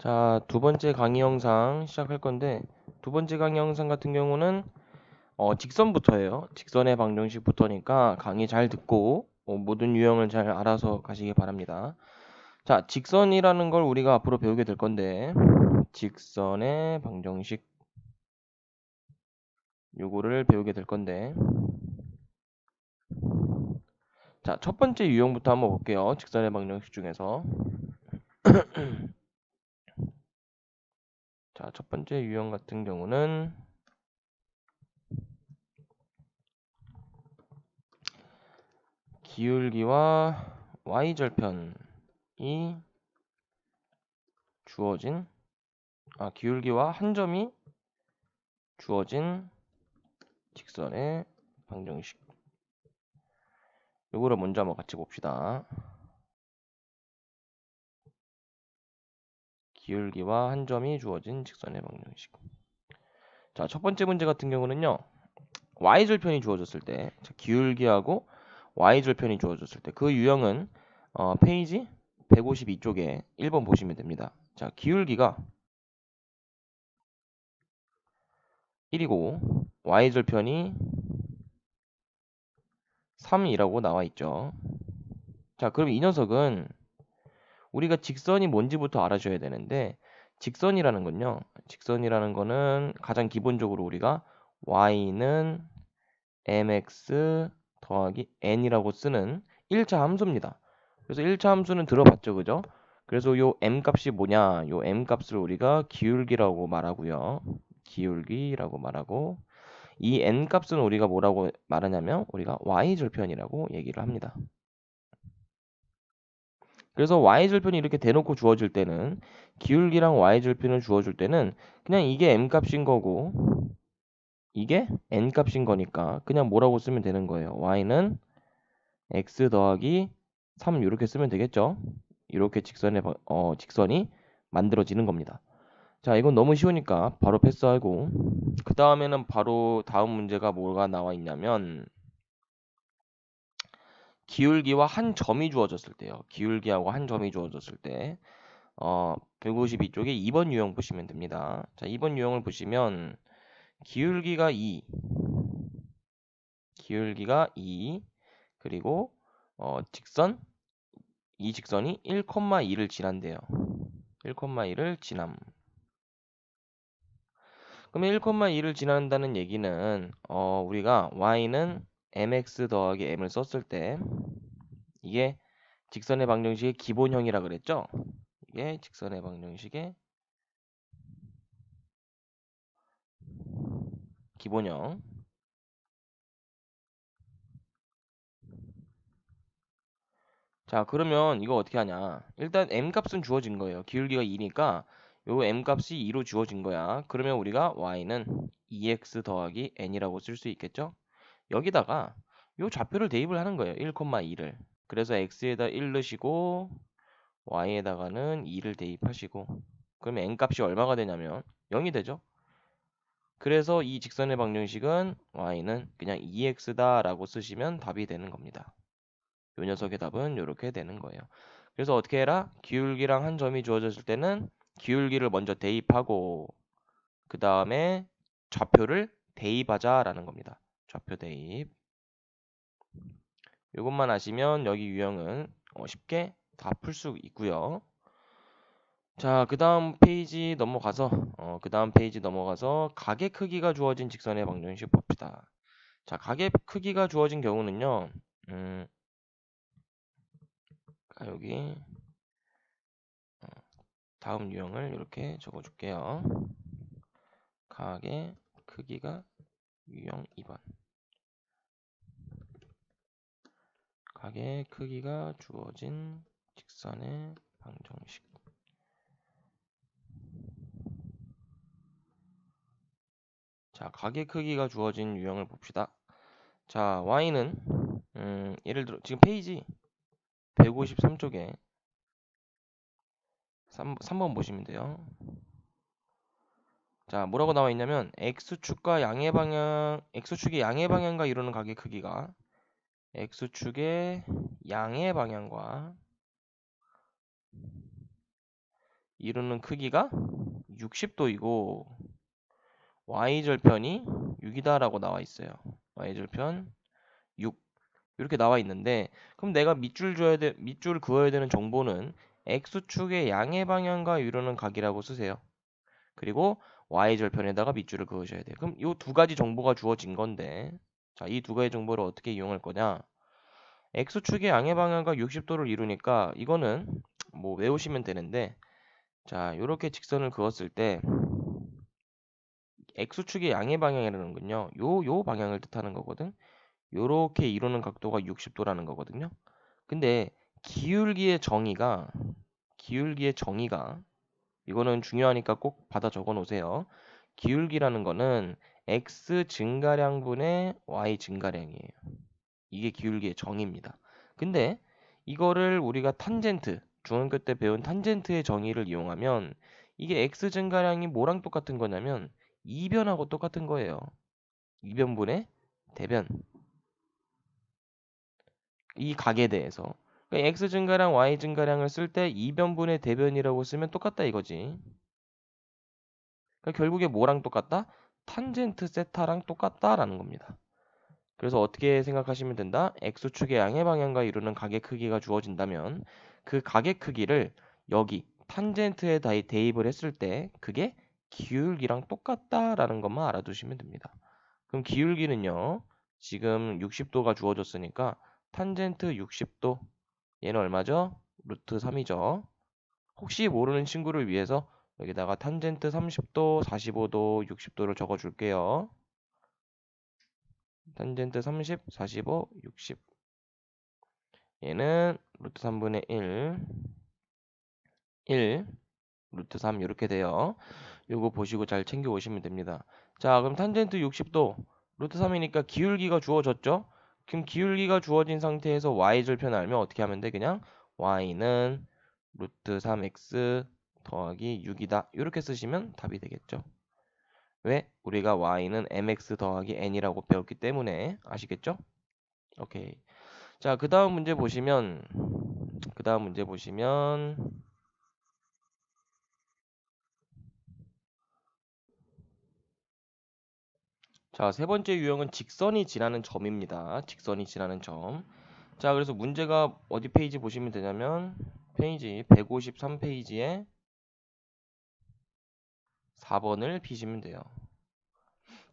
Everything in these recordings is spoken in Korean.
자, 두 번째 강의 영상 시작할 건데, 두 번째 강의 영상 같은 경우는 직선부터예요. 직선의 방정식부터니까 강의 잘 듣고 모든 유형을 잘 알아서 가시기 바랍니다. 자, 직선이라는 걸 우리가 앞으로 배우게 될 건데, 직선의 방정식 요거를 배우게 될 건데, 자, 첫 번째 유형부터 한번 볼게요. 직선의 방정식 중에서. 자, 첫 번째 유형 같은 경우는 기울기와 y절편이 주어진 기울기와 한 점이 주어진 직선의 방정식. 요거를 먼저 한번 같이 봅시다. 기울기와 한 점이 주어진 직선의 방정식. 자, 첫 번째 문제 같은 경우는요. y절편이 주어졌을 때, 자, 기울기하고 y절편이 주어졌을 때 그 유형은 페이지 152쪽에 1번 보시면 됩니다. 자, 기울기가 1이고 y절편이 3이라고 나와 있죠. 자, 그럼 이 녀석은 우리가 직선이 뭔지부터 알아줘야 되는데, 직선이라는 거는 가장 기본적으로 우리가 y는 mx 더하기 n이라고 쓰는 1차 함수입니다. 그래서 1차 함수는 들어봤죠, 그죠? 그래서 요 m 값이 뭐냐? 요 m 값을 우리가 기울기라고 말하고요. 기울기라고 말하고, 이 n 값은 우리가 뭐라고 말하냐면 우리가 y절편이라고 얘기를 합니다. 그래서 y절편이 이렇게 대놓고 주어질 때는, 기울기랑 y절편을 주어줄 때는 그냥 이게 m 값인 거고 이게 n 값인 거니까 그냥 뭐라고 쓰면 되는 거예요. y는 x 더하기 3 이렇게 쓰면 되겠죠. 이렇게 직선이 만들어지는 겁니다. 자, 이건 너무 쉬우니까 바로 패스하고, 그 다음에는 바로 다음 문제가 뭐가 나와 있냐면 기울기와 한 점이 주어졌을 때요. 기울기하고 한 점이 주어졌을 때 152쪽에 2번 유형 보시면 됩니다. 자, 2번 유형을 보시면 기울기가 2, 그리고 이 직선이 1,2를 지난대요. 1,2를 지남. 그러면 1,2를 지난다는 얘기는 우리가 y는 mx 더하기 m을 썼을 때 이게 직선의 방정식의 기본형이라 그랬죠? 이게 직선의 방정식의 기본형. 자, 그러면 이거 어떻게 하냐? 일단 m 값은 주어진 거예요. 기울기가 2니까 요 m 값이 2로 주어진 거야. 그러면 우리가 y는 2x 더하기 n이라고 쓸 수 있겠죠? 여기다가 요 좌표를 대입을 하는 거예요. 1,2를. 그래서 x에다 1 넣으시고 y에다가는 2를 대입하시고, 그러면 n 값이 얼마가 되냐면 0이 되죠. 그래서 이 직선의 방정식은 y는 그냥 2x다라고 쓰시면 답이 되는 겁니다. 요 녀석의 답은 이렇게 되는 거예요. 그래서 어떻게 해라? 기울기랑 한 점이 주어졌을 때는 기울기를 먼저 대입하고 그 다음에 좌표를 대입하자라는 겁니다. 좌표 대입. 이것만 아시면 여기 유형은 쉽게 다 풀 수 있고요. 자, 그 다음 페이지 넘어가서 가게 크기가 주어진 직선의 방정식 봅시다. 자, 가게 크기가 주어진 경우는요. 여기 다음 유형을 이렇게 적어줄게요. 가게 크기가 유형 2번. 가게 크기가 주어진 직선의 방정식. 자, 가게 크기가 주어진 유형을 봅시다. 자, y는 예를 들어 지금 페이지 153쪽에 3번 보시면 돼요. 자, 뭐라고 나와 있냐면 x축이 양의 방향과 이루는 가게 크기가 x축의 양의 방향과 이루는 크기가 60도이고 y절편이 6이다라고 나와 있어요. y절편 6 이렇게 나와 있는데 그럼 내가 밑줄 그어야 되는 정보는 x축의 양의 방향과 이루는 각이라고 쓰세요. 그리고 y절편에다가 밑줄을 그으셔야 돼요. 그럼 이 두 가지 정보가 주어진 건데 자, 이 두 가지 정보를 어떻게 이용할 거냐? x축의 양의 방향과 60도를 이루니까 이거는 뭐 외우시면 되는데 자, 이렇게 직선을 그었을 때 x축의 양의 방향이라는 건요. 요 방향을 뜻하는 거거든. 요렇게 이루는 각도가 60도라는 거거든요. 근데 기울기의 정의가 이거는 중요하니까 꼭 받아 적어 놓으세요. 기울기라는 거는 x 증가량분의 y 증가량이에요. 이게 기울기의 정의입니다. 근데 이거를 우리가 중학교 때 배운 탄젠트의 정의를 이용하면 이게 x 증가량이 뭐랑 똑같은 거냐면 이변하고 똑같은 거예요. 이변분의 대변. 이 각에 대해서. 그러니까 x 증가량, y 증가량을 쓸 때 이변분의 대변이라고 쓰면 똑같다 이거지. 그러니까 결국에 뭐랑 똑같다? 탄젠트 세타랑 똑같다라는 겁니다. 그래서 어떻게 생각하시면 된다? x축의 양의 방향과 이루는 각의 크기가 주어진다면 그 각의 크기를 여기 탄젠트에 대입을 했을 때 그게 기울기랑 똑같다라는 것만 알아두시면 됩니다. 그럼 기울기는요. 지금 60도가 주어졌으니까 탄젠트 60도 얘는 얼마죠? 루트 3이죠. 혹시 모르는 친구를 위해서 여기다가 탄젠트 30도, 45도, 60도를 적어줄게요. 탄젠트 30, 45, 60. 얘는 루트 3분의 1, 루트 3 이렇게 돼요. 요거 보시고 잘 챙겨 오시면 됩니다. 자, 그럼 탄젠트 60도, 루트 3이니까 기울기가 주어졌죠? 그럼 기울기가 주어진 상태에서 y절편을 알면 어떻게 하면 돼? 그냥 y는 루트 3x 더하기 6이다. 이렇게 쓰시면 답이 되겠죠. 왜? 우리가 y는 mx 더하기 n이라고 배웠기 때문에 아시겠죠? 오케이. 자, 그 다음 문제 보시면 자, 세 번째 유형은 직선이 지나는 점입니다. 직선이 지나는 점. 자, 그래서 문제가 어디 페이지 보시면 되냐면 페이지 153페이지에 4번을 피시면 돼요.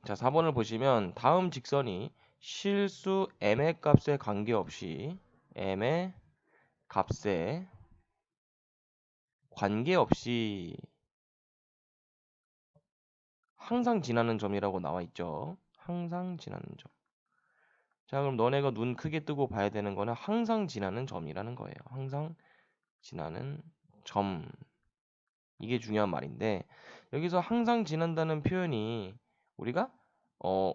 자, 4번을 보시면 다음 직선이 실수 m의 값에 값에 관계없이 항상 지나는 점이라고 나와 있죠. 항상 지나는 점. 자, 그럼 너네가 눈 크게 뜨고 봐야 되는 거는 항상 지나는 점이라는 거예요. 항상 지나는 점. 이게 중요한 말인데 여기서 항상 지난다는 표현이 우리가 어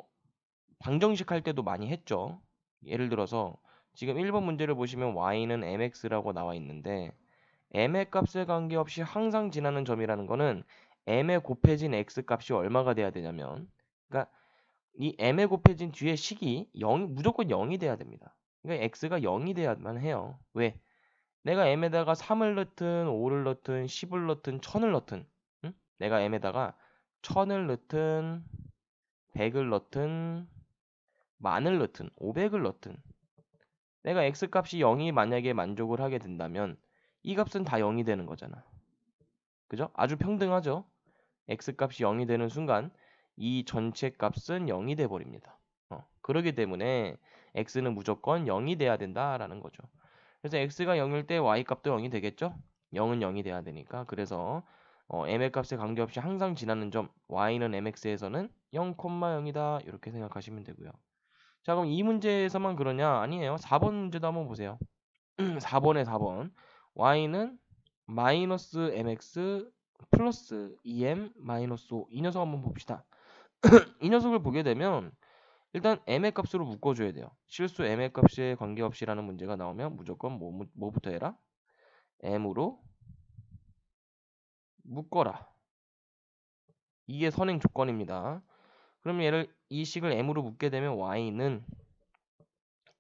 방정식 할 때도 많이 했죠. 예를 들어서 지금 1번 문제를 보시면 y는 mx라고 나와 있는데 m의 값에 관계없이 항상 지나는 점이라는 거는 m에 곱해진 x 값이 얼마가 돼야 되냐면 그러니까 이 m에 곱해진 뒤에 식이 무조건 0이 돼야 됩니다. 그러니까 x가 0이 돼야만 해요. 왜? 내가 m에다가 3을 넣든 5를 넣든 10을 넣든 1000을 넣든 응? 내가 m에다가 1000을 넣든 100을 넣든 만을 넣든 500을 넣든 내가 x 값이 0이 만약에 만족을 하게 된다면 이 값은 다 0이 되는 거잖아. 그죠? 아주 평등하죠? x 값이 0이 되는 순간 이 전체 값은 0이 돼 버립니다. 그러기 때문에 x는 무조건 0이 돼야 된다라는 거죠. 그래서 x가 0일 때 y 값도 0이 되겠죠? 0은 0이 돼야 되니까. 그래서 m의 값에 관계없이 항상 지나는 점 y는 mx에서는 0,0이다. 이렇게 생각하시면 되고요. 자, 그럼 이 문제에서만 그러냐? 아니에요. 4번 문제도 한번 보세요. 4번에 4번. y는 마이너스 mx 플러스 2m 마이너스 5. 이 녀석 한번 봅시다. 이 녀석을 보게 되면 일단 m의 값으로 묶어줘야 돼요. 실수 m의 값에 관계없이라는 문제가 나오면 무조건 뭐부터 해라? m으로 묶어라. 이게 선행 조건입니다. 그럼 이 식을 m으로 묶게 되면 y는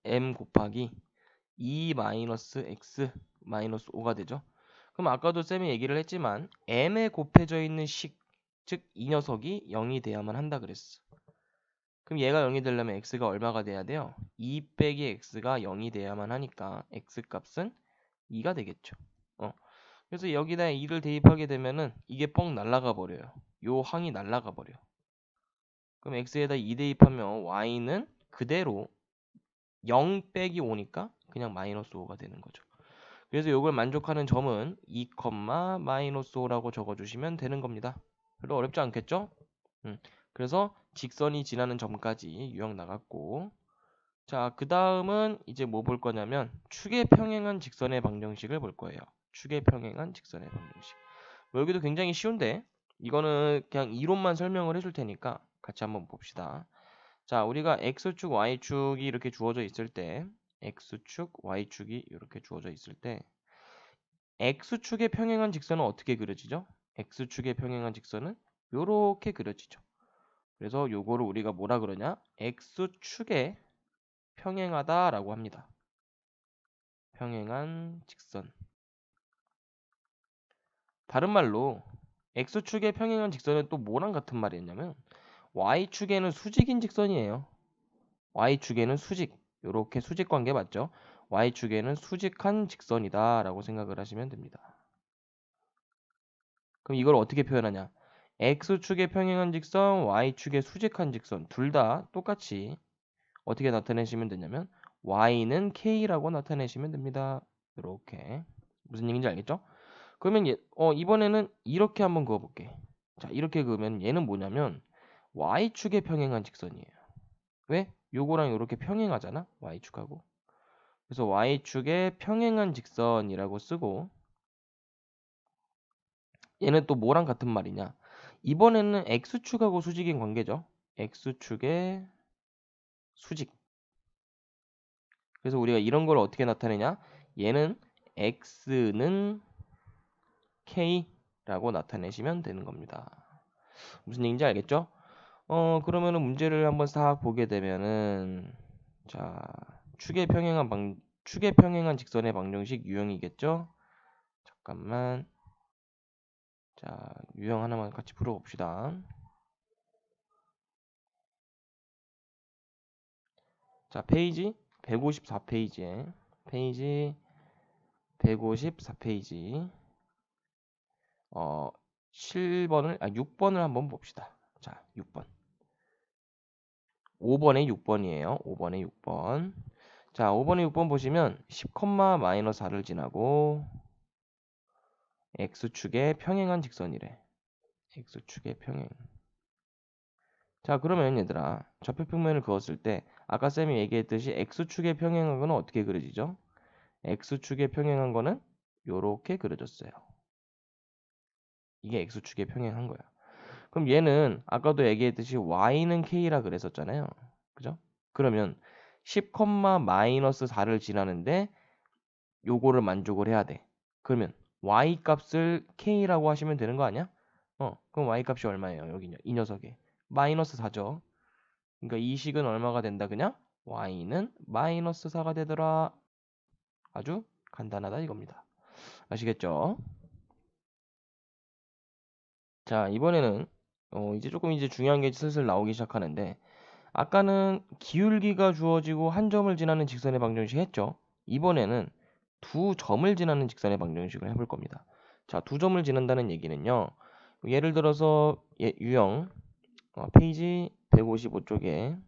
m 곱하기 2 마이너스 x 마이너스 5가 되죠. 그럼 아까도 쌤이 얘기를 했지만 m에 곱해져 있는 식, 즉 이 녀석이 0이 돼야만 한다 그랬어. 그럼 얘가 0이 되려면 x가 얼마가 돼야 돼요? 2 빼기 x가 0이 돼야만 하니까 x 값은 2가 되겠죠. 그래서 여기다 2를 대입하게 되면은 이게 뻥 날아가 버려요. 요 항이 날아가 버려. 그럼 x에다 2 대입하면 y는 그대로 0 빼기 5니까 그냥 마이너스 5가 되는 거죠. 그래서 이걸 만족하는 점은 2, 마이너스 5라고 적어주시면 되는 겁니다. 별로 어렵지 않겠죠? 그래서 직선이 지나는 점까지 유형 나갔고, 자, 그 다음은 이제 뭐 볼 거냐면 축의 평행한 직선의 방정식을 볼 거예요. 축의 평행한 직선의 방정식. 뭐 여기도 굉장히 쉬운데 이거는 그냥 이론만 설명을 해줄 테니까 같이 한번 봅시다. 자, 우리가 x축, y축이 이렇게 주어져 있을 때 x축, y축이 이렇게 주어져 있을 때 x축의 평행한 직선은 어떻게 그려지죠? x축의 평행한 직선은 이렇게 그려지죠. 그래서 요거를 우리가 뭐라 그러냐? x축에 평행하다라고 합니다. 평행한 직선. 다른 말로 x축에 평행한 직선은 또 뭐랑 같은 말이었냐면 y축에는 수직인 직선이에요. y축에는 수직. 요렇게 수직 관계 맞죠? y축에는 수직한 직선이다 라고 생각을 하시면 됩니다. 그럼 이걸 어떻게 표현하냐? x축에 평행한 직선, y축에 수직한 직선 둘 다 똑같이 어떻게 나타내시면 되냐면 y는 k라고 나타내시면 됩니다. 이렇게 무슨 얘기인지 알겠죠? 그러면 이번에는 이렇게 한번 그어볼게. 자, 이렇게 그으면 얘는 뭐냐면 y축에 평행한 직선이에요. 왜? 요거랑 요렇게 평행하잖아. y축하고. 그래서 y축에 평행한 직선이라고 쓰고 얘는 또 뭐랑 같은 말이냐? 이번에는 x축하고 수직인 관계죠. x축의 수직. 그래서 우리가 이런 걸 어떻게 나타내냐? 얘는 x는 k라고 나타내시면 되는 겁니다. 무슨 얘기인지 알겠죠? 그러면은 문제를 한번 싹 보게 되면은 자, 축의 평행한 직선의 방정식 유형이겠죠? 잠깐만. 자, 유형 하나만 같이 풀어봅시다. 자, 페이지 154페이지에 페이지 154페이지 6번을 한번 봅시다. 자, 6번. 5번에 6번이에요. 5번에 6번. 자, 5번에 6번 보시면 10, 마이너스 4를 지나고 x축에 평행한 직선이래. x축의 평행. 자, 그러면 얘들아, 좌표평면을 그었을 때 아까 쌤이 얘기했듯이 x축의 평행한 거는 어떻게 그려지죠? x축에 평행한 거는 요렇게 그려졌어요. 이게 x축에 평행한 거야. 그럼 얘는 아까도 얘기했듯이 y는 k라 그랬었잖아요. 그죠? 그러면 10, 마이너스 4를 지나는데 요거를 만족을 해야 돼. 그러면 y 값을 k라고 하시면 되는 거 아니야? 그럼 y 값이 얼마예요? 여기 이 녀석에 마이너스 4죠. 그러니까 이 식은 얼마가 된다 그냥? y는 마이너스 4가 되더라. 아주 간단하다 이겁니다. 아시겠죠? 자, 이번에는 이제 조금 이제 중요한 게 슬슬 나오기 시작하는데 아까는 기울기가 주어지고 한 점을 지나는 직선의 방정식 했죠. 이번에는 두 점을 지나는 직선의 방정식을 해볼 겁니다. 자, 두 점을 지난다는 얘기는요. 예를 들어서 유형 페이지 155쪽에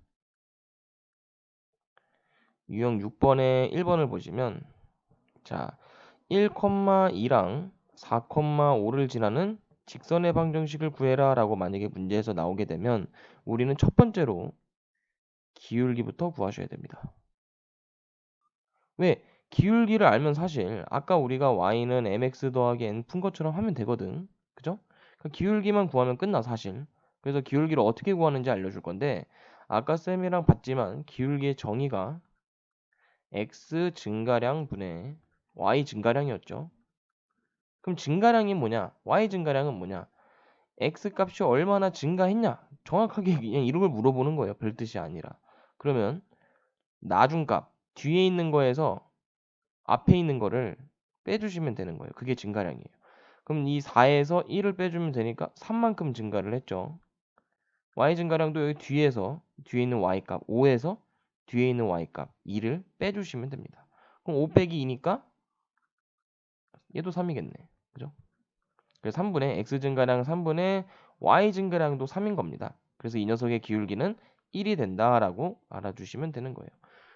유형 6번에 1번을 보시면 자, 1,2랑 4,5를 지나는 직선의 방정식을 구해라 라고 만약에 문제에서 나오게 되면 우리는 첫 번째로 기울기부터 구하셔야 됩니다. 왜? 기울기를 알면 사실 아까 우리가 y는 mx 더하기 n 푼 것처럼 하면 되거든. 그죠? 그러니까 기울기만 구하면 끝나 사실. 그래서 기울기를 어떻게 구하는지 알려줄 건데 아까 쌤이랑 봤지만 기울기의 정의가 x 증가량 분의 y 증가량이었죠. 그럼 증가량이 뭐냐? y 증가량은 뭐냐? x 값이 얼마나 증가했냐? 정확하게 그냥 이런 걸 물어보는 거예요. 별 뜻이 아니라. 그러면 나중값 뒤에 있는 거에서 앞에 있는 거를 빼주시면 되는 거예요. 그게 증가량이에요. 그럼 이 4에서 1을 빼주면 되니까 3만큼 증가를 했죠. y 증가량도 여기 뒤에 있는 y값 5에서 뒤에 있는 y값 2를 빼주시면 됩니다. 그럼 5 빼기 2니까 얘도 3이겠네. 그죠? 그래서 3분의 x 증가량 3분의 y 증가량도 3인 겁니다. 그래서 이 녀석의 기울기는 1이 된다라고 알아주시면 되는 거예요.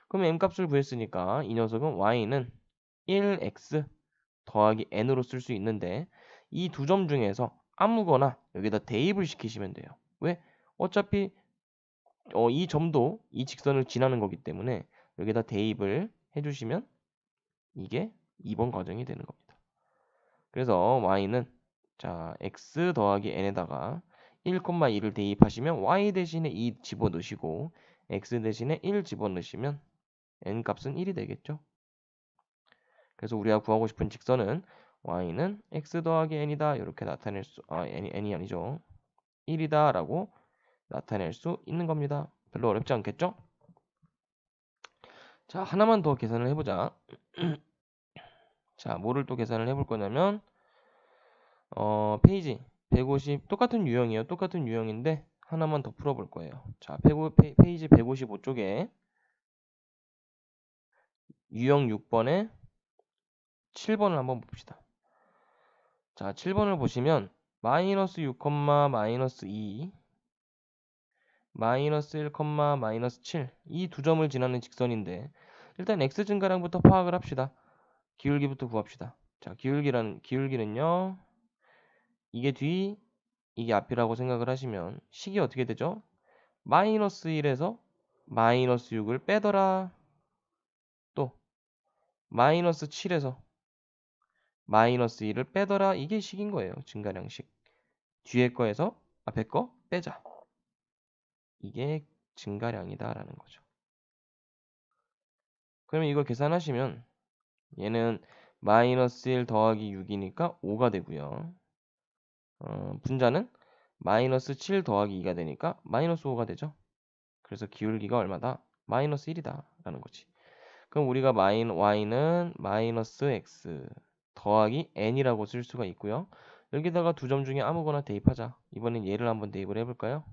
그럼 m값을 구했으니까 이 녀석은 y는 1x 더하기 n으로 쓸 수 있는데 이 두 점 중에서 아무거나 여기다 대입을 시키시면 돼요. 왜? 어차피 이 점도 이 직선을 지나는 거기 때문에 여기다 대입을 해주시면 이게 2번 과정이 되는 겁니다. 그래서 y는 자 x 더하기 n에다가 1,2를 대입하시면 y 대신에 2 집어넣으시고 x 대신에 1 집어넣으시면 n 값은 1이 되겠죠. 그래서 우리가 구하고 싶은 직선은 y는 x 더하기 n이다 이렇게 나타낼 수 n이 아니죠. 1이다 라고 나타낼 수 있는 겁니다. 별로 어렵지 않겠죠? 자, 하나만 더 계산을 해보자. 자, 뭐를 또 계산을 해볼 거냐면 페이지 150 똑같은 유형이에요. 똑같은 유형인데 하나만 더 풀어볼 거예요. 자, 페이지 155쪽에 유형 6번에 7번을 한번 봅시다. 자, 7번을 보시면 마이너스 6, 마이너스 2 마이너스 1, 마이너스 7 이 두 점을 지나는 직선인데 일단 x 증가량부터 파악을 합시다. 기울기부터 구합시다. 자, 기울기는요. 이게 뒤, 이게 앞이라고 생각을 하시면 식이 어떻게 되죠? 마이너스 1에서 마이너스 6을 빼더라. 또 마이너스 7에서 마이너스 1을 빼더라. 이게 식인 거예요. 증가량식. 뒤에 거에서 앞에 거 빼자. 이게 증가량이다라는 거죠. 그러면 이걸 계산하시면 얘는 마이너스 1 더하기 6이니까 5가 되고요. 분자는 마이너스 7 더하기 2가 되니까 마이너스 5가 되죠. 그래서 기울기가 얼마다? 마이너스 1이다 라는 거지. 그럼 우리가 y는 마이너스 x 더하기 n이라고 쓸 수가 있고요. 여기다가 두 점 중에 아무거나 대입하자. 이번엔 얘를 한번 대입을 해볼까요?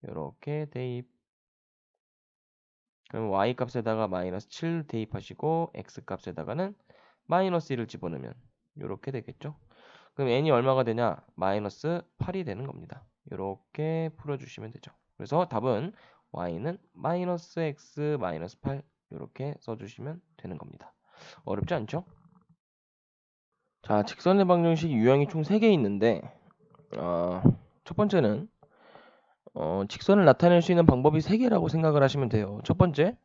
이렇게 대입. 그럼 y 값에다가 마이너스 7 대입하시고 x 값에다가는 마이너스 1을 집어넣으면 이렇게 되겠죠. 그럼 n이 얼마가 되냐? 마이너스 8이 되는 겁니다. 이렇게 풀어주시면 되죠. 그래서 답은 y는 마이너스 x 마이너스 8 이렇게 써주시면 되는 겁니다. 어렵지 않죠? 자, 직선의 방정식 유형이 총 3개 있는데 첫 번째는 직선을 나타낼 수 있는 방법이 3개라고 생각을 하시면 돼요. 첫 번째,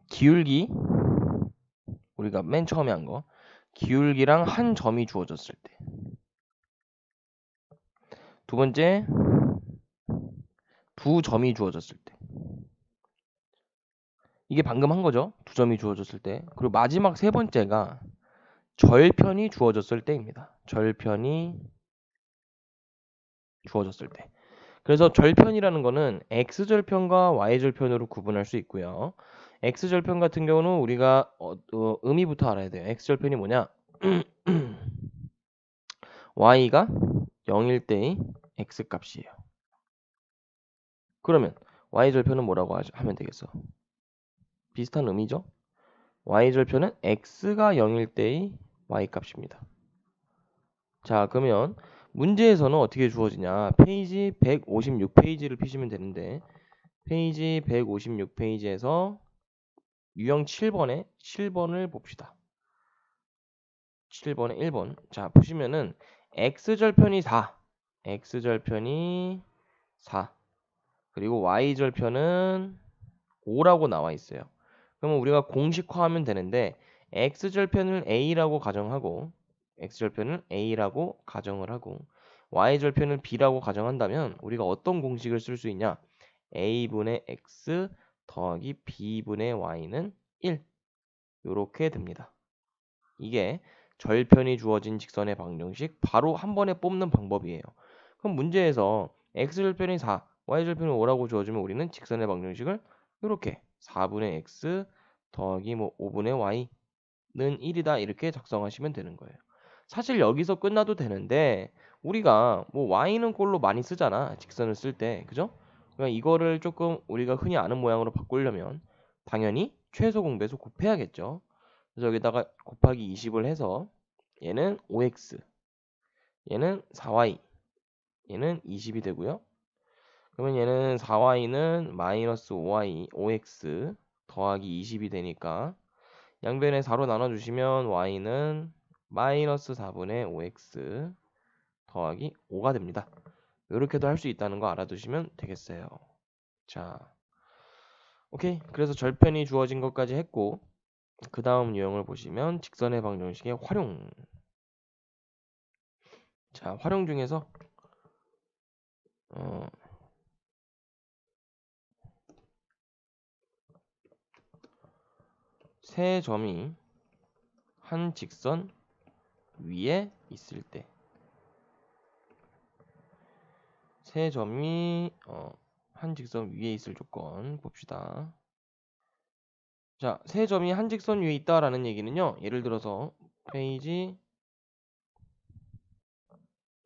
기울기 우리가 맨 처음에 한 거 기울기랑 한 점이 주어졌을 때. 두 번째, 두 점이 주어졌을 때. 이게 방금 한 거죠. 두 점이 주어졌을 때. 그리고 마지막 세 번째가 절편이 주어졌을 때입니다. 절편이 주어졌을 때. 그래서 절편이라는 거는 x절편과 y절편으로 구분할 수 있고요. x절편 같은 경우는 우리가 의미부터 알아야 돼요. x절편이 뭐냐? y가 0일 때의 x값이에요. 그러면 y절편은 뭐라고 하면 되겠어? 비슷한 의미죠? y절편은 x가 0일 때의 y값입니다. 자, 그러면 문제에서는 어떻게 주어지냐? 페이지 156페이지를 피시면 되는데 페이지 156페이지에서 유형 7번을 봅시다. 7번에 1번. 자, 보시면은 x절편이 4. x절편이 4. 그리고 y절편은 5라고 나와 있어요. 그러면 우리가 공식화하면 되는데 x절편을 a라고 가정하고 x절편을 a라고 가정을 하고 y절편을 b라고 가정한다면 우리가 어떤 공식을 쓸 수 있냐? a분의 x 더하기 b분의 y는 1 이렇게 됩니다. 이게 절편이 주어진 직선의 방정식 바로 한 번에 뽑는 방법이에요. 그럼 문제에서 x절편이 4, y절편이 5라고 주어지면 우리는 직선의 방정식을 이렇게 4분의 x 더하기 5분의 y 1이다 이렇게 작성하시면 되는 거예요. 사실 여기서 끝나도 되는데 우리가 뭐 y는 꼴로 많이 쓰잖아. 직선을 쓸 때. 그죠? 그러니까 이거를 조금 우리가 흔히 아는 모양으로 바꾸려면 당연히 최소 공배수 곱해야겠죠. 그래서 여기다가 곱하기 20을 해서 얘는 5x, 얘는 4y, 얘는 20이 되고요. 그러면 얘는 4y는 마이너스 5y, 5x 더하기 20이 되니까 양변에 4로 나눠주시면 y는 마이너스 4분의 5x 더하기 5가 됩니다. 이렇게도 할 수 있다는 거 알아두시면 되겠어요. 자, 오케이. 그래서 절편이 주어진 것까지 했고 그 다음 유형을 보시면 직선의 방정식의 활용. 자, 활용 중에서 세 점이 한 직선 위에 있을 때, 세 점이 한 직선 위에 있을 조건 봅시다. 자, 세 점이 한 직선 위에 있다라는 얘기는요. 예를 들어서 페이지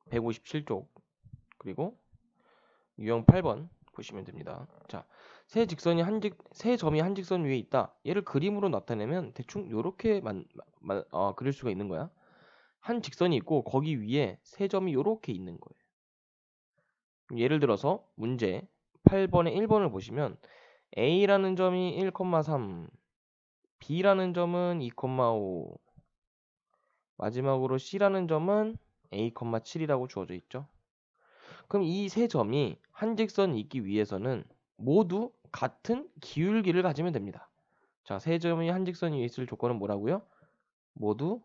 157쪽 그리고 유형 8번 보시면 됩니다. 자, 세 점이 한 직선 위에 있다. 얘를 그림으로 나타내면 대충 요렇게 그릴 수가 있는 거야. 한 직선이 있고 거기 위에 세 점이 요렇게 있는 거예요. 예를 들어서 문제 8번의 1번을 보시면 A라는 점이 1,3, B라는 점은 2,5, 마지막으로 C라는 점은 A,7이라고 주어져 있죠. 그럼 이 세 점이 한 직선이 있기 위해서는 모두 같은 기울기를 가지면 됩니다. 자, 세 점이 한 직선 위에 있을 조건은 뭐라고요? 모두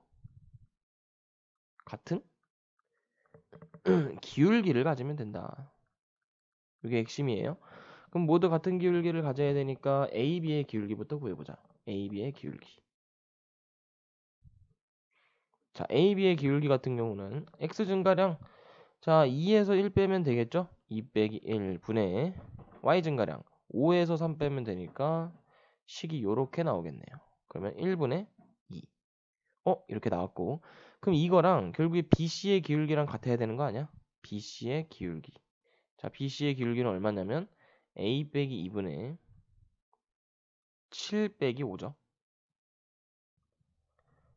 같은 기울기를 가지면 된다. 이게 핵심이에요. 그럼 모두 같은 기울기를 가져야 되니까 AB의 기울기부터 구해보자. AB의 기울기. 자, AB의 기울기 같은 경우는 X 증가량, 자 2에서 1 빼면 되겠죠? 2 빼기 1분의 Y 증가량 5에서 3 빼면 되니까 식이 요렇게 나오겠네요. 그러면 1분의 2. 이렇게 나왔고, 그럼 이거랑 결국에 BC의 기울기랑 같아야 되는 거 아니야? BC의 기울기. 자, BC의 기울기는 얼마냐면 A 빼기 2분의 7 빼기 5죠.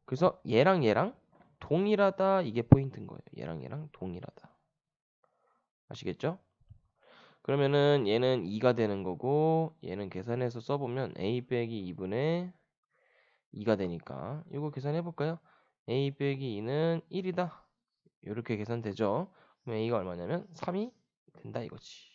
그래서 얘랑 동일하다, 이게 포인트인 거예요. 얘랑 동일하다. 아시겠죠? 그러면은 얘는 2가 되는 거고 얘는 계산해서 써보면 A 빼기 2분의 2가 되니까 이거 계산해 볼까요? A 빼기 2는 1이다. 이렇게 계산되죠. 그럼 A가 얼마냐면 3이 된다 이거지.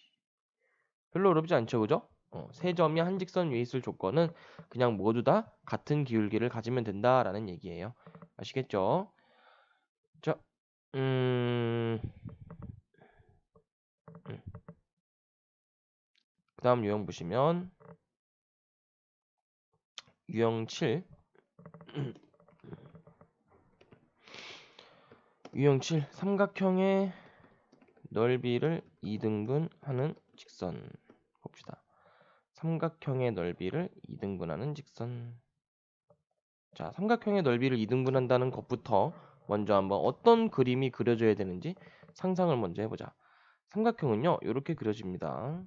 별로 어렵지 않죠, 그죠? 세 점이 한 직선 위에 있을 조건은 그냥 모두 다 같은 기울기를 가지면 된다라는 얘기예요. 아시겠죠? 자, 그 다음 유형 보시면 유형 7 유형 7 삼각형의 넓이를 2등분하는 직선 봅시다. 삼각형의 넓이를 2등분하는 직선. 자, 삼각형의 넓이를 2등분한다는 것부터 먼저 한번 어떤 그림이 그려져야 되는지 상상을 먼저 해보자. 삼각형은요, 이렇게 그려집니다.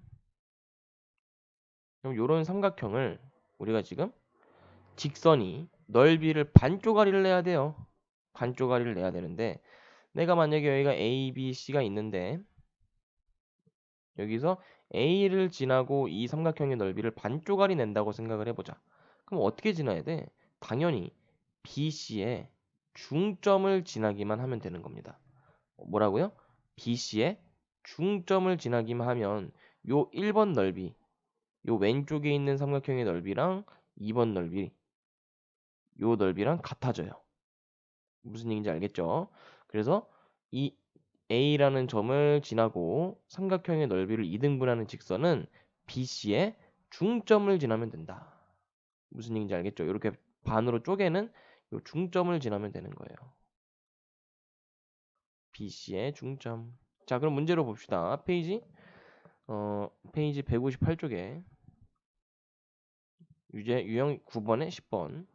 그럼 이런 삼각형을 우리가 지금 직선이 넓이를 반쪽짜리를 내야 돼요. 반쪽짜리를 내야 되는데 내가 만약에 여기가 A, B, C가 있는데 여기서 A를 지나고 이 삼각형의 넓이를 반쪽짜리 낸다고 생각을 해보자. 그럼 어떻게 지나야 돼? 당연히 BC의 중점을 지나기만 하면 되는 겁니다. 뭐라고요? BC의 중점을 지나기만 하면 요 1번 넓이, 요 왼쪽에 있는 삼각형의 넓이랑 2번 넓이, 요 넓이랑 같아져요. 무슨 얘기인지 알겠죠? 그래서 이 A라는 점을 지나고 삼각형의 넓이를 2등분하는 직선은 BC의 중점을 지나면 된다. 무슨 얘기인지 알겠죠? 이렇게 반으로 쪼개는 요 중점을 지나면 되는 거예요. BC의 중점. 자, 그럼 문제로 봅시다. 페이지 158쪽에 유형 9번에 10번.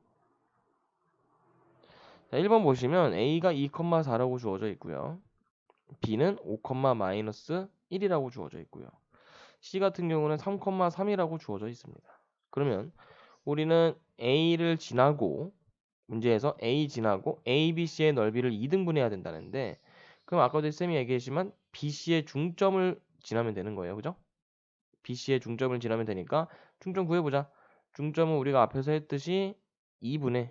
자, 1번 보시면 a가 2,4라고 주어져 있고요. b는 5, 마이너스 1이라고 주어져 있고요. c 같은 경우는 3,3이라고 주어져 있습니다. 그러면 우리는 a를 지나고 문제에서 a 지나고 a, b, c의 넓이를 2등분해야 된다는데 그럼 아까도 쌤이 얘기했지만 BC의 중점을 지나면 되는 거예요. 그죠? BC의 중점을 지나면 되니까 중점 구해보자. 중점은 우리가 앞에서 했듯이 2분의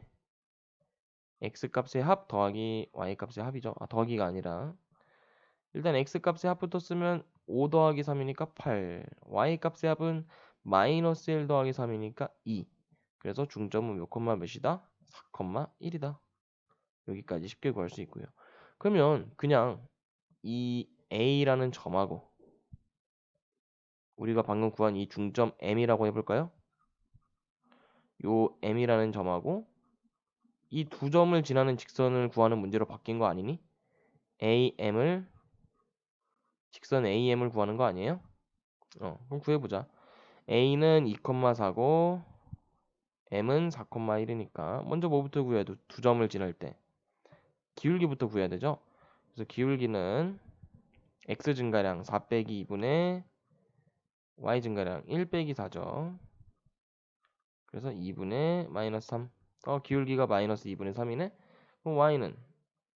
x값의 합 더하기 y값의 합이죠. 더하기가 아니라 일단 x값의 합부터 쓰면 5 더하기 3이니까 8, y값의 합은 마이너스 1 더하기 3이니까 2. 그래서 중점은 몇 콤마 몇이다? 4,1이다. 여기까지 쉽게 구할 수 있고요. 그러면 그냥 이 A라는 점하고 우리가 방금 구한 이 중점 M이라고 해볼까요? 요 M이라는 점하고 이 두 점을 지나는 직선을 구하는 문제로 바뀐 거 아니니? 직선 AM을 구하는 거 아니에요? 그럼 구해보자. A는 2,4고 M은 4,1이니까 먼저 뭐부터 구해야 돼? 두 점을 지날 때 기울기부터 구해야 되죠? 그래서 기울기는 X 증가량 4 빼기 2분의 Y 증가량 1 빼기 4죠. 그래서 2분의 마이너스 3. 기울기가 마이너스 2분의 3이네. 그럼 Y는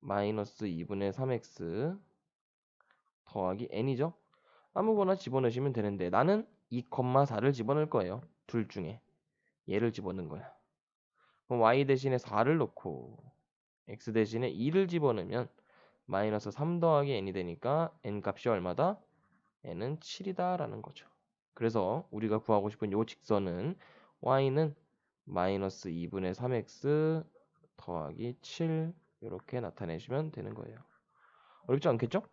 마이너스 2분의 3X 더하기 N이죠. 아무거나 집어넣으시면 되는데 나는 2,4를 집어넣을 거예요. 둘 중에. 얘를 집어넣는 거야. 그럼 Y 대신에 4를 넣고 X 대신에 2를 집어넣으면 마이너스 3 더하기 N이 되니까 N 값이 얼마다? N은 7이다 라는 거죠. 그래서 우리가 구하고 싶은 요 직선은 Y는 마이너스 2분의 3x 더하기 7 이렇게 나타내시면 되는 거예요. 어렵지 않겠죠?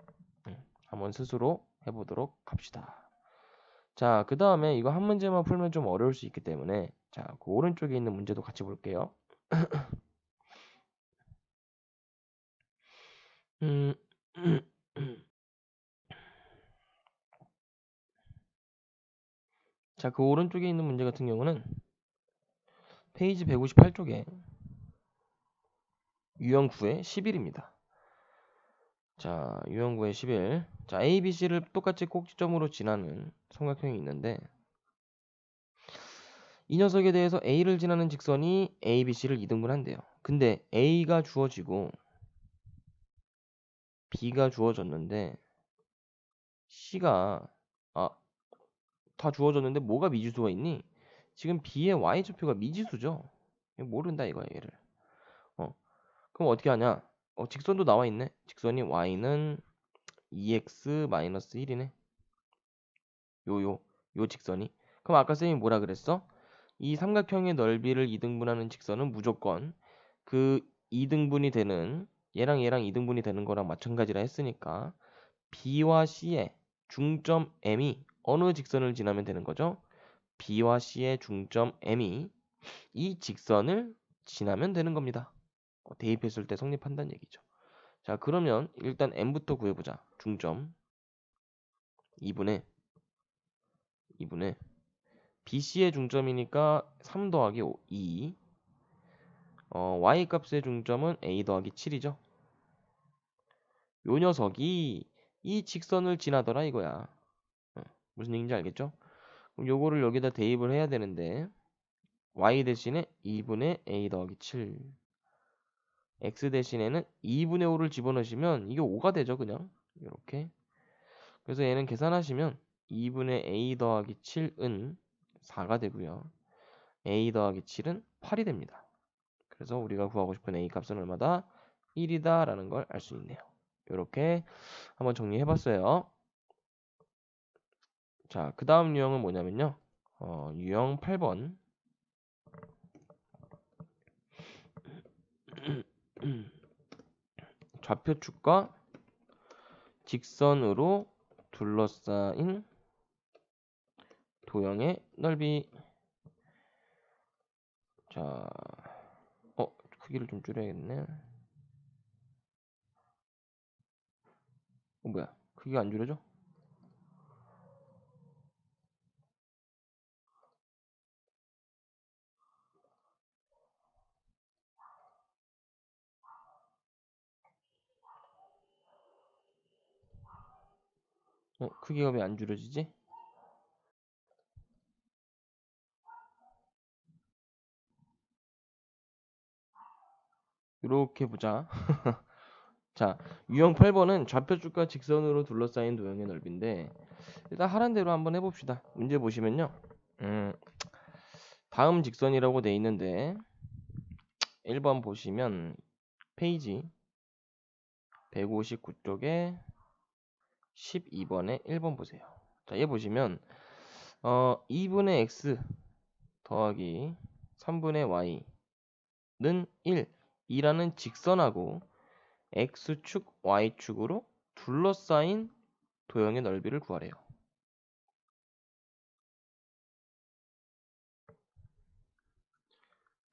한번 스스로 해보도록 합시다. 자, 그 다음에 이거 한 문제만 풀면 좀 어려울 수 있기 때문에 자, 그 오른쪽에 있는 문제도 같이 볼게요. 음, 자, 그 오른쪽에 있는 문제 같은 경우는 페이지 158쪽에 유형 9의 11입니다. 자, 유형 9의 11. 자, A, B, C를 똑같이 꼭지점으로 지나는 삼각형이 있는데 이 녀석에 대해서 A를 지나는 직선이 A, B, C를 2등분한대요. 근데 A가 주어지고 B가 주어졌는데 C가 다 주어졌는데 뭐가 미지수가 있니? 지금 B의 Y좌표가 미지수죠. 모른다 이거야 얘를. 그럼 어떻게 하냐? 직선도 나와 있네. 직선이 Y는 2x-1이네. 요 직선이. 그럼 아까 쌤이 뭐라 그랬어? 이 삼각형의 넓이를 2등분하는 직선은 무조건 그 2등분이 되는 얘랑 2등분이 되는 거랑 마찬가지라 했으니까 B와 C의 중점 M이 어느 직선을 지나면 되는 거죠? B와 C의 중점 M이 이 직선을 지나면 되는 겁니다. 대입했을 때 성립한다는 얘기죠. 자, 그러면 일단 M부터 구해보자. 중점 2분의 BC의 중점이니까 3 더하기 2. Y 값의 중점은 A 더하기 7이죠. 요 녀석이 이 직선을 지나더라 이거야. 무슨 얘기인지 알겠죠? 그럼 요거를 여기다 대입을 해야 되는데 Y 대신에 2분의 A 더하기 7. X 대신에는 2분의 5를 집어넣으시면 이게 5가 되죠 그냥. 이렇게. 그래서 얘는 계산하시면 2분의 A 더하기 7은 4가 되고요. A 더하기 7은 8이 됩니다. 그래서 우리가 구하고 싶은 A 값은 얼마다? 1이다 라는 걸 알 수 있네요. 이렇게 한번 정리해봤어요. 자, 그 다음 유형은 뭐냐면요. 유형 8번. 좌표축과 직선으로 둘러싸인 도형의 넓이. 자, 크기를 좀 줄여야겠네. 뭐야? 크기가 안 줄여져? 크기가 왜 안 줄여지지? 이렇게 보자. 자, 유형 8번은 좌표축과 직선으로 둘러싸인 도형의 넓이인데 일단 하란 대로 한번 해봅시다. 문제 보시면요. 음, 다음 직선이라고 돼 있는데 1번 보시면 페이지 159쪽에 12번에 1번 보세요. 자, 얘 보시면 2분의 x 더하기 3분의 y는 1, 2라는 직선하고 x축, y축으로 둘러싸인 도형의 넓이를 구하래요.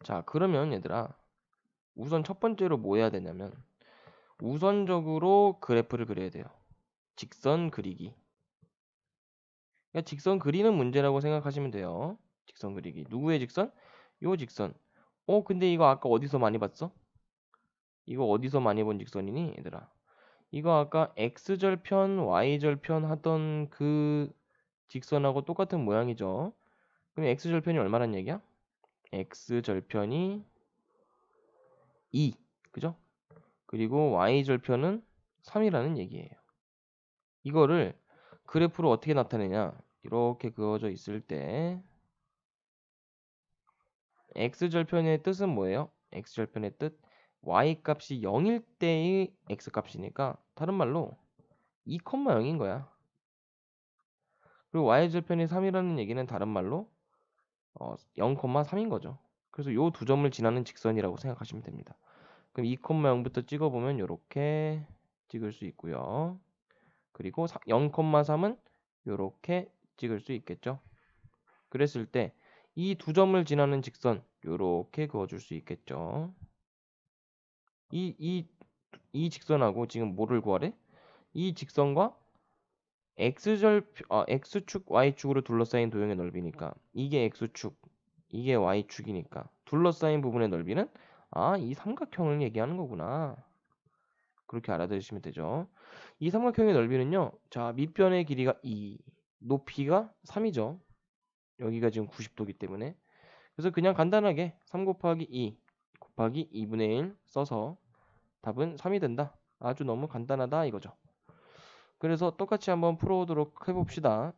자, 그러면 얘들아 우선 첫 번째로 뭐 해야 되냐면 우선적으로 그래프를 그려야 돼요. 직선 그리기. 그러니까 직선 그리는 문제라고 생각하시면 돼요. 직선 그리기. 누구의 직선? 요 직선. 근데 이거 아까 어디서 많이 봤어? 이거 어디서 많이 본 직선이니, 얘들아? 이거 아까 x절편, y절편 하던 그 직선하고 똑같은 모양이죠. 그럼 x절편이 얼마란 얘기야? x절편이 2, 그죠? 그리고 y절편은 3이라는 얘기예요. 이거를 그래프로 어떻게 나타내냐? 이렇게 그어져 있을 때 x절편의 뜻은 뭐예요? x절편의 뜻 y값이 0일 때의 x값이니까 다른 말로 2,0인 거야. 그리고 y절편이 3이라는 얘기는 다른 말로 0,3인 거죠. 그래서 요 두 점을 지나는 직선이라고 생각하시면 됩니다. 그럼 2,0부터 찍어보면 이렇게 찍을 수 있고요. 그리고 0,3은 이렇게 찍을 수 있겠죠. 그랬을 때 이 두 점을 지나는 직선 이렇게 그어줄 수 있겠죠. 이 직선하고 지금 뭐를 구하래? 이 직선과 x축, y축으로 둘러싸인 도형의 넓이니까 이게 x축, 이게 y축이니까 둘러싸인 부분의 넓이는 이 삼각형을 얘기하는 거구나. 그렇게 알아들으시면 되죠. 이 삼각형의 넓이는요. 자, 밑변의 길이가 2, 높이가 3이죠. 여기가 지금 90도기 때문에. 그래서 그냥 간단하게 3 곱하기 2 곱하기 2분의 1 써서 답은 3이 된다. 아주 너무 간단하다 이거죠. 그래서 똑같이 한번 풀어보도록 해봅시다.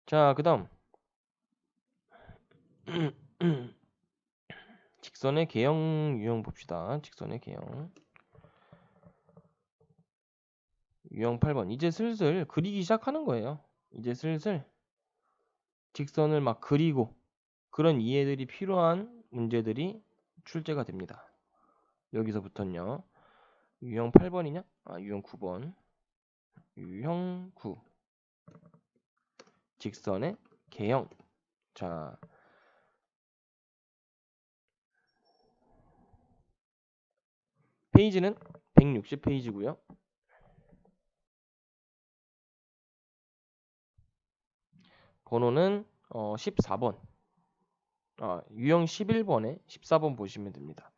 자, 그 다음 직선의 개형 유형 봅시다. 직선의 개형 유형 8번. 이제 슬슬 그리기 시작하는 거예요. 이제 슬슬 직선을 막 그리고 그런 이해들이 필요한 문제들이 출제가 됩니다. 여기서부터는요. 유형 8번이냐? 유형 9번. 유형 9. 직선의 개형. 자, 페이지는 160페이지고요. 번호는 14번. 유형 11번에 14번 보시면 됩니다.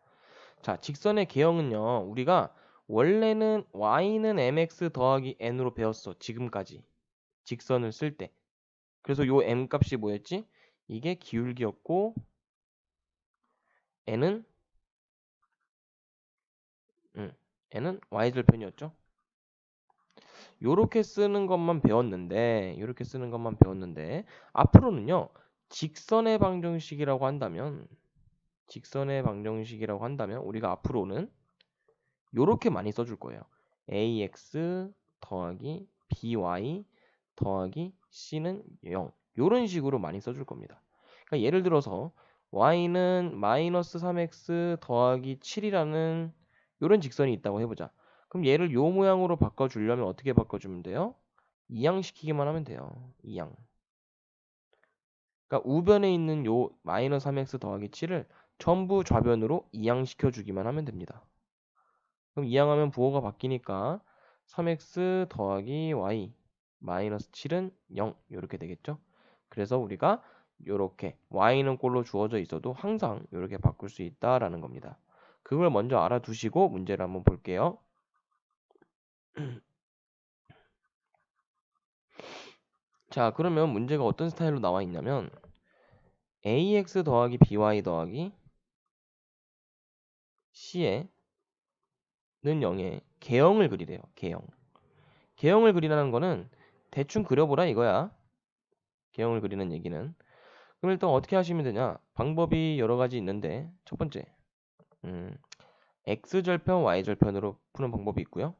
자, 직선의 개형은요. 우리가 원래는 y는 mx 더하기 n으로 배웠어. 지금까지. 직선을 쓸 때. 그래서 요 m 값이 뭐였지? 이게 기울기였고 n은 n은 y절편이었죠. 요렇게 쓰는 것만 배웠는데 앞으로는요. 직선의 방정식이라고 한다면 우리가 앞으로는 요렇게 많이 써줄 거예요. ax 더하기 by 더하기 c는 0 요런 식으로 많이 써줄 겁니다. 그러니까 예를 들어서 y는 마이너스 3x 더하기 7이라는 요런 직선이 있다고 해보자. 그럼 얘를 요 모양으로 바꿔주려면 어떻게 바꿔주면 돼요? 이항시키기만 하면 돼요. 이항. 그러니까 우변에 있는 요 마이너스 3x 더하기 7을 전부 좌변으로 이항시켜 주기만 하면 됩니다. 그럼 이항하면 부호가 바뀌니까 3x 더하기 y 마이너스 7은 0 이렇게 되겠죠. 그래서 우리가 이렇게 y는 꼴로 주어져 있어도 항상 이렇게 바꿀 수 있다라는 겁니다. 그걸 먼저 알아두시고 문제를 한번 볼게요. 자, 그러면 문제가 어떤 스타일로 나와 있냐면 ax 더하기 by 더하기 c에는 0에 개형을 그리래요. 개형. 개형을 그리라는 거는 대충 그려보라 이거야. 개형을 그리는 얘기는. 그럼 일단 어떻게 하시면 되냐? 방법이 여러 가지 있는데 첫 번째, x절편, y절편으로 푸는 방법이 있고요.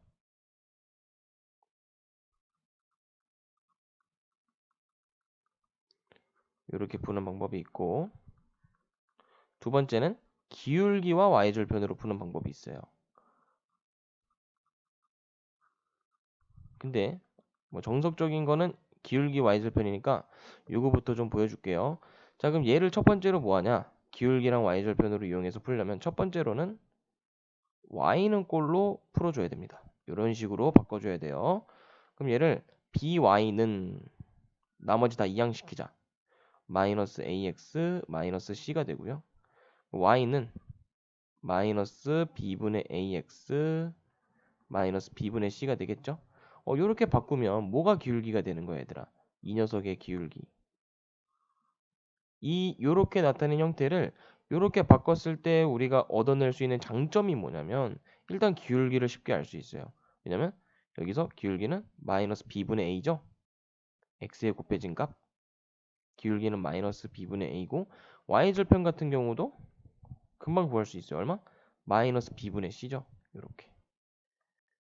이렇게 푸는 방법이 있고, 두 번째는 기울기와 y절편으로 푸는 방법이 있어요. 근데 뭐 정석적인 거는 기울기 y절편이니까 요거부터 좀 보여줄게요. 자, 그럼 얘를 첫 번째로 뭐 하냐? 기울기랑 y절편으로 이용해서 풀려면 첫 번째로는 y는 꼴로 풀어줘야 됩니다. 이런 식으로 바꿔줘야 돼요. 그럼 얘를 by는 나머지 다 이항시키자. 마이너스 ax 마이너스 c가 되고요. y는 마이너스 b분의 ax 마이너스 b분의 c가 되겠죠? 요렇게 바꾸면 뭐가 기울기가 되는 거야, 얘들아? 이 녀석의 기울기. 요렇게 나타낸 형태를 요렇게 바꿨을 때 우리가 얻어낼 수 있는 장점이 뭐냐면 일단 기울기를 쉽게 알 수 있어요. 왜냐면 여기서 기울기는 마이너스 b분의 a죠? x에 곱해진 값. 기울기는 마이너스 b분의 a고 y절편 같은 경우도 금방 구할 수 있어요. 얼마? 마이너스 b분의 c죠. 요렇게.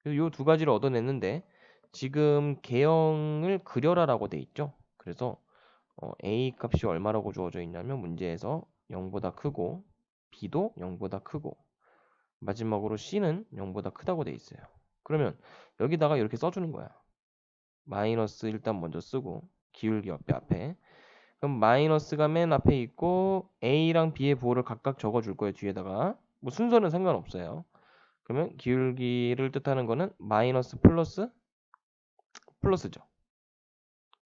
그래서 요 두 가지를 얻어냈는데 지금 개형을 그려라라고 돼 있죠. 그래서 a 값이 얼마라고 주어져 있냐면 문제에서 0보다 크고 b도 0보다 크고 마지막으로 c는 0보다 크다고 돼 있어요. 그러면 여기다가 이렇게 써주는 거야. 마이너스 일단 먼저 쓰고 기울기 앞에 그럼 마이너스가 맨 앞에 있고 a랑 b의 부호를 각각 적어줄 거예요. 뒤에다가 뭐 순서는 상관없어요. 그러면 기울기를 뜻하는 거는 마이너스 플러스죠.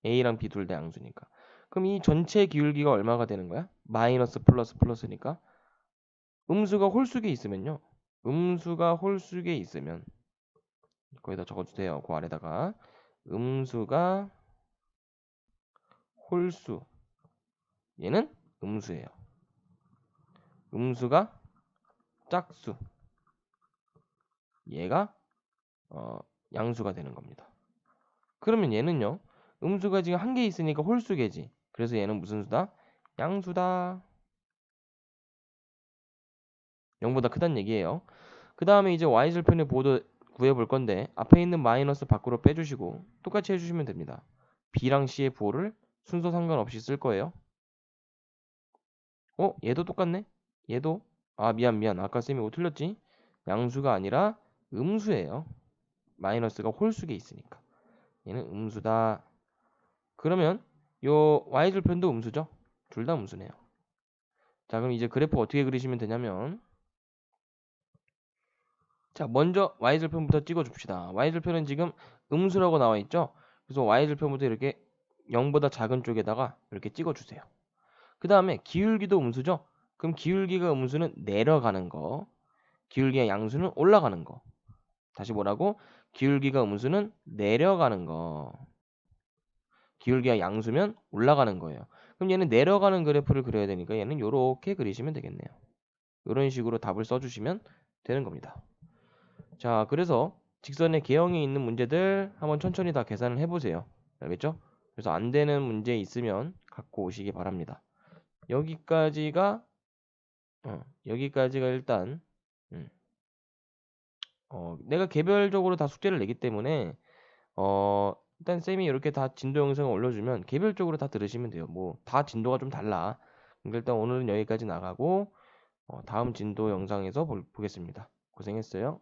a랑 b 둘 다 양수니까. 그럼 이 전체 기울기가 얼마가 되는 거야? 마이너스 플러스니까 음수가 홀수에 있으면요. 음수가 홀수에 있으면 거기다 적어주세요. 그 아래다가 음수가 홀수 얘는 음수예요. 음수가 짝수 얘가 양수가 되는 겁니다. 그러면 얘는요. 음수가 지금 한 개 있으니까 홀수계지. 그래서 얘는 무슨 수다? 양수다. 0보다 크다는 얘기예요. 그 다음에 이제 y절편의 보도 구해볼 건데 앞에 있는 마이너스 밖으로 빼주시고 똑같이 해주시면 됩니다. b랑 c의 부호를 순서 상관없이 쓸 거예요. 얘도 똑같네? 얘도 미안. 아까 쌤이 뭐 틀렸지? 양수가 아니라 음수예요. 마이너스가 홀수에 있으니까. 얘는 음수다. 그러면 요 y절편도 음수죠? 둘 다 음수네요. 자, 그럼 이제 그래프 어떻게 그리시면 되냐면 자, 먼저 y절편부터 찍어줍시다. y절편은 지금 음수라고 나와 있죠? 그래서 y절편부터 이렇게 0보다 작은 쪽에다가 이렇게 찍어주세요. 그 다음에 기울기도 음수죠? 그럼 기울기가 음수는 내려가는 거, 기울기가 양수는 올라가는 거. 다시 뭐라고? 기울기가 음수는 내려가는 거, 기울기가 양수면 올라가는 거예요. 그럼 얘는 내려가는 그래프를 그려야 되니까 얘는 이렇게 그리시면 되겠네요. 이런 식으로 답을 써주시면 되는 겁니다. 자, 그래서 직선의 개형이 있는 문제들 한번 천천히 다 계산을 해보세요. 알겠죠? 그래서 안 되는 문제 있으면 갖고 오시기 바랍니다. 여기까지가 일단 음, 내가 개별적으로 다 숙제를 내기 때문에 일단 쌤이 이렇게 다 진도 영상을 올려주면 개별적으로 다 들으시면 돼요. 뭐 다 진도가 좀 달라. 그러니까 일단 오늘은 여기까지 나가고 다음 진도 영상에서 보겠습니다. 고생했어요.